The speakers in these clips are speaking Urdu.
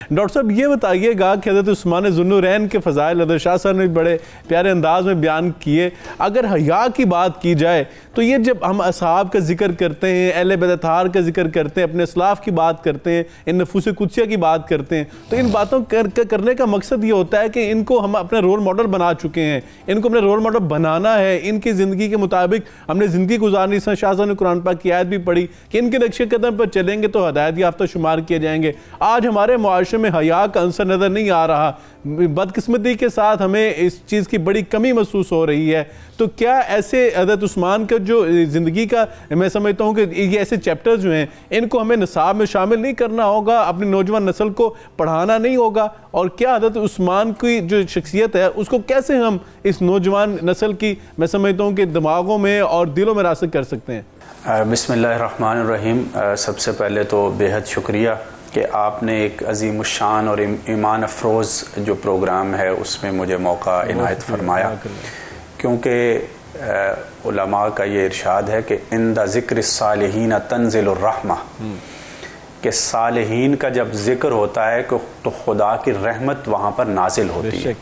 ڈاکٹر صاحب یہ بتائیے گا کہ حضرت عثمان ذو النورین کے فضائل حضرت شاہ صاحب نے بڑے پیارے انداز میں بیان کیے. اگر حیا کی بات کی جائے تو یہ جب ہم اصحاب کا ذکر کرتے ہیں، اہل بیت اطہار کا ذکر کرتے ہیں، اپنے اسلاف کی بات کرتے ہیں، ان نفوس قدسیہ کی بات کرتے ہیں، تو ان باتوں کرنے کا مقصد یہ ہوتا ہے کہ ان کو ہم اپنا رول ماڈل بنا چکے ہیں، ان کو اپنے رول ماڈل بنانا ہے، ان کی زندگی کے مطابق ہم نے زندگی گزارنی. شاہ صاحب نے قرآن پاک کی آیت بھی پڑھی کہ ان کے نقش قدم پر چلیں گے تو ہدایت یافتہ شمار کیے جائیں گے. آج ہمارے معاشرے میں حیا کا عنصر نظر نہیں آ رہا، بدقسمتی کے ساتھ ہمیں اس چیز کی بڑی کمی محسوس ہو رہی ہے. تو کیا ایسے حضرت عثمان کا جو زندگی کا میں سمجھتا ہوں کہ یہ ایسے چیپٹرز جو ہیں ان کو ہمیں نصاب میں شامل نہیں کرنا ہوگا، اپنی نوجوان نسل کو پڑھانا نہیں ہوگا؟ اور کیا حضرت عثمان کی جو شخصیت ہے اس کو کیسے ہم اس نوجوان نسل کی میں سمجھتا ہوں کہ دماغوں میں اور دلوں میں راسخ کر سکتے ہیں؟ بسم اللہ الرحمن الرحیم. سب سے پہلے تو بے حد شکریہ کہ آپ نے ایک عظیم الشان اور ایمان افروز جو پروگرام ہے اس میں مجھے موقع عنایت فرمایا، کیونکہ علماء کا یہ ارشاد ہے کہ عند ذکر الصالحین تنزل الرحمہ، کہ صالحین کا جب ذکر ہوتا ہے تو خدا کی رحمت وہاں پر نازل ہوتی ہے.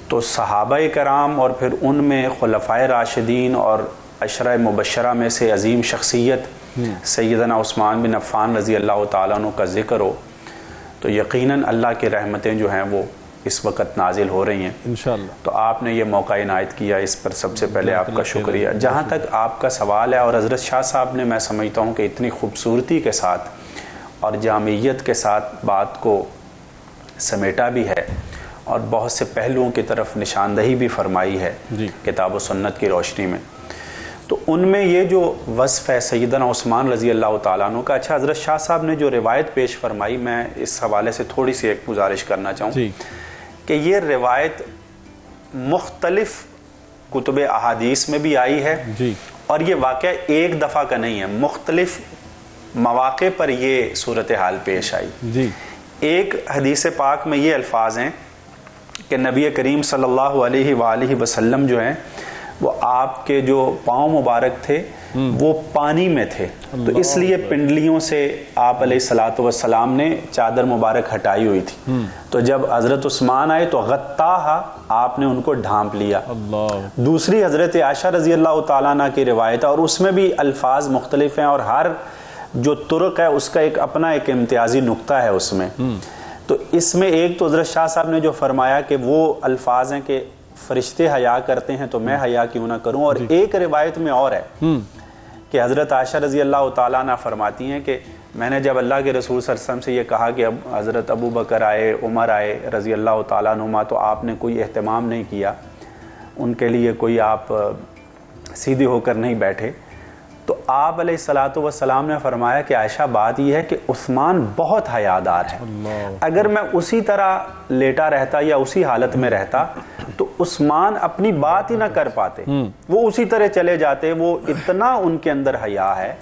تو صحابہ کرام اور پھر ان میں خلفائے راشدین اور عشرہ مبشرہ میں سے عظیم شخصیت سیدنا عثمان بن عفان رضی اللہ تعالیٰ عنہ کا ذکر ہو تو یقیناً اللہ کی رحمتیں جو ہیں وہ اس وقت نازل ہو رہی ہیں انشاءاللہ. تو آپ نے یہ موقع عنایت کیا، اس پر سب سے پہلے آپ کا شکریہ. جہاں تک آپ کا سوال ہے، اور حضرت شاہ صاحب نے میں سمجھتا ہوں کہ اتنی خوبصورتی کے ساتھ اور جامعیت کے ساتھ بات کو سمیٹا بھی ہے اور بہت سے پہلوؤں کی طرف نشاندہی بھی فرمائی ہے کتاب و سنت کی روشنی میں. تو ان میں یہ جو وصف ہے سیدنا عثمان رضی اللہ تعالیٰ عنہ کا، اچھا حضرت شاہ صاحب نے جو روایت پیش فرمائی، میں اس حوالے سے تھوڑی سی ایک گزارش کرنا چاہوں کہ یہ روایت مختلف کتب احادیث میں بھی آئی ہے اور یہ واقعہ ایک دفعہ کا نہیں ہے، مختلف مواقع پر یہ صورتحال پیش آئی. ایک حدیث پاک میں یہ الفاظ ہیں کہ نبی کریم صلی اللہ علیہ وآلہ وسلم جو ہیں وہ آپ کے جو پاؤں مبارک تھے وہ پانی میں تھے، تو اس لیے پنڈلیوں سے آپ علیہ السلام نے چادر مبارک ہٹائی ہوئی تھی. تو جب حضرت عثمان آئے تو غطاہا، آپ نے ان کو ڈھانپ لیا. دوسری حضرت عائشہ رضی اللہ تعالیٰ عنہ کی روایت ہے اور اس میں بھی الفاظ مختلف ہیں اور ہر جو طرق ہے اس کا ایک اپنا ایک امتیازی نقطہ ہے اس میں. تو اس میں ایک تو حضرت شاہ صاحب نے جو فرمایا کہ وہ الفاظ ہیں کہ فرشتے حیا کرتے ہیں تو میں حیا کیوں نہ کروں، اور ایک روایت میں اور ہے کہ حضرت عائشہ رضی اللہ تعالیٰ عنہ فرماتی ہیں کہ میں نے جب اللہ کے رسول صلی اللہ علیہ وسلم سے یہ کہا کہ اب حضرت ابو بکر آئے، عمر آئے رضی اللہ تعالیٰ عنہما، تو آپ نے کوئی اہتمام نہیں کیا، ان کے لیے کوئی آپ سیدھے ہو کر نہیں بیٹھے. تو آپ علیہ السلام نے فرمایا کہ عائشہ بات یہ ہے کہ عثمان بہت حیادار ہے، اگر میں اسی طرح لیٹا رہتا یا اسی حالت میں رہتا تو عثمان اپنی بات ہی نہ کر پاتے، وہ اسی طرح چلے جاتے. وہ اتنا ان کے اندر حیا ہے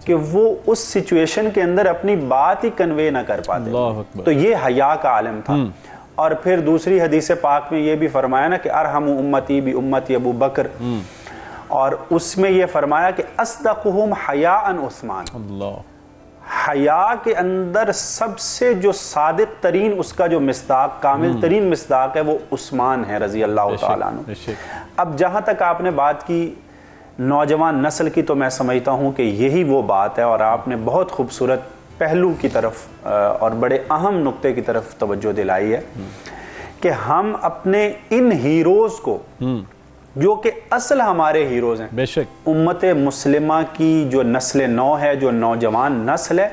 کہ وہ اس سچویشن کے اندر اپنی بات ہی کنوے نہ کر پاتے. تو یہ حیا کا عالم تھا. اور پھر دوسری حدیث پاک میں یہ بھی فرمایا نا کہ ارحم امتی بی امتی ابو بکر، اور اس میں یہ فرمایا کہ اصدقہم حیاء عثمان، حیا کے اندر سب سے جو صادق ترین اس کا جو مصداق، کامل ترین مصداق ہے وہ عثمان ہے رضی اللہ تعالیٰ عنہ. اب جہاں تک آپ نے بات کی نوجوان نسل کی، تو میں سمجھتا ہوں کہ یہی وہ بات ہے اور آپ نے بہت خوبصورت پہلو کی طرف اور بڑے اہم نقطے کی طرف توجہ دلائی ہے کہ ہم اپنے ان ہیروز کو جو کہ اصل ہمارے ہیروز ہیں، بے شک امت مسلمہ کی جو نسل نو ہے، جو نوجوان نسل ہے،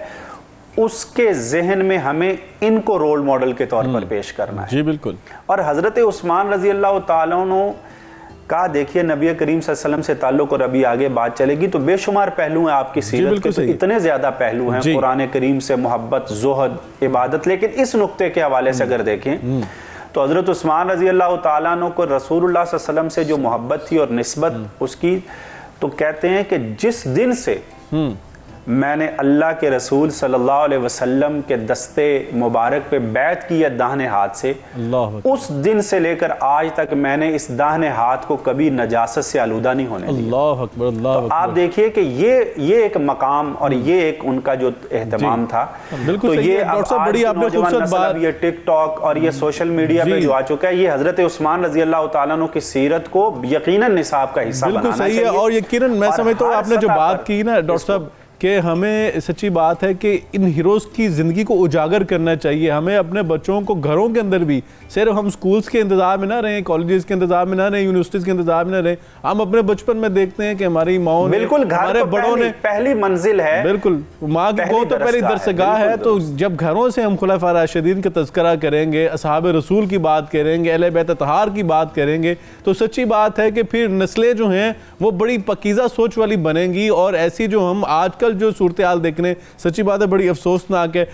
اس کے ذہن میں ہمیں ان کو رول ماڈل کے طور پر پیش کرنا ہے. جی بالکل. اور حضرت عثمان رضی اللہ تعالیٰ عنہ کا دیکھیے نبی کریم صلی اللہ علیہ وسلم سے تعلق، اور ابھی آگے بات چلے گی تو بے شمار پہلو ہیں آپ کی سیرت کے، تو اتنے زیادہ پہلو ہیں قرآن کریم سے محبت، زہد، عبادت. لیکن اس نقطے کے حوالے سے اگر دیکھیں تو حضرت عثمان رضی اللہ تعالیٰ عنہ کو رسول اللہ صلی اللہ علیہ وسلم سے جو محبت تھی اور نسبت اس کی، تو کہتے ہیں کہ جس دن سے میں نے اللہ کے رسول صلی اللہ علیہ وسلم کے دستے مبارک پہ بیعت کی ہے داہنے ہاتھ سے، اس دن سے لے کر آج تک میں نے اس داہنے ہاتھ کو کبھی نجاست سے آلودہ نہیں ہونے دیا۔ اللہ اکبر، اللہ اکبر۔ آپ دیکھیے کہ یہ ایک مقام اور یہ ایک ان کا جو اہتمام تھا، بالکل تو صحیح یہ ہے ڈاکٹر صاحب، بڑی آپ نے خوبصورت بات، یہ ٹک ٹاک اور یہ سوشل میڈیا پہ جو آ چکا ہے، یہ حضرت عثمان رضی اللہ تعالیٰ عنہ کی سیرت کو یقیناً نصاب کا حصہ بنانا چاہیے۔ بالکل صحیح ہے، اور یقیناً میں سمجھتا ہوں آپ نے جو بات کی نا ڈاکٹر صاحب، کہ ہمیں سچی بات ہے کہ ان ہیروز کی زندگی کو اجاگر کرنا چاہیے۔ ہمیں اپنے بچوں کو گھروں کے اندر بھی، صرف ہم سکولز کے انتظار میں نہ رہیں، کالجز کے انتظار میں نہ رہیں، یونیورسٹیز کے انتظار میں نہ رہیں، ہم اپنے بچپن میں دیکھتے ہیں کہ ہماری ماں نے، ہمارے بڑوں نے، پہلی منزل ہے، بالکل ماں کی گود تو پہلی درسگاہ ہے، تو جب گھروں سے ہم خلفاء راشدین کا تذکرہ کریں گے، اصحاب رسول کی بات کریں گے، اہل بیت اطہار کی بات کریں گے، تو سچی بات ہے کہ پھر نسلیں جو ہیں وہ بڑی پاکیزہ سوچ والی بنیں گی، اور ایسی جو ہم آج کل جو صورتحال دیکھنے، سچی بات ہے بڑی افسوسناک ہے۔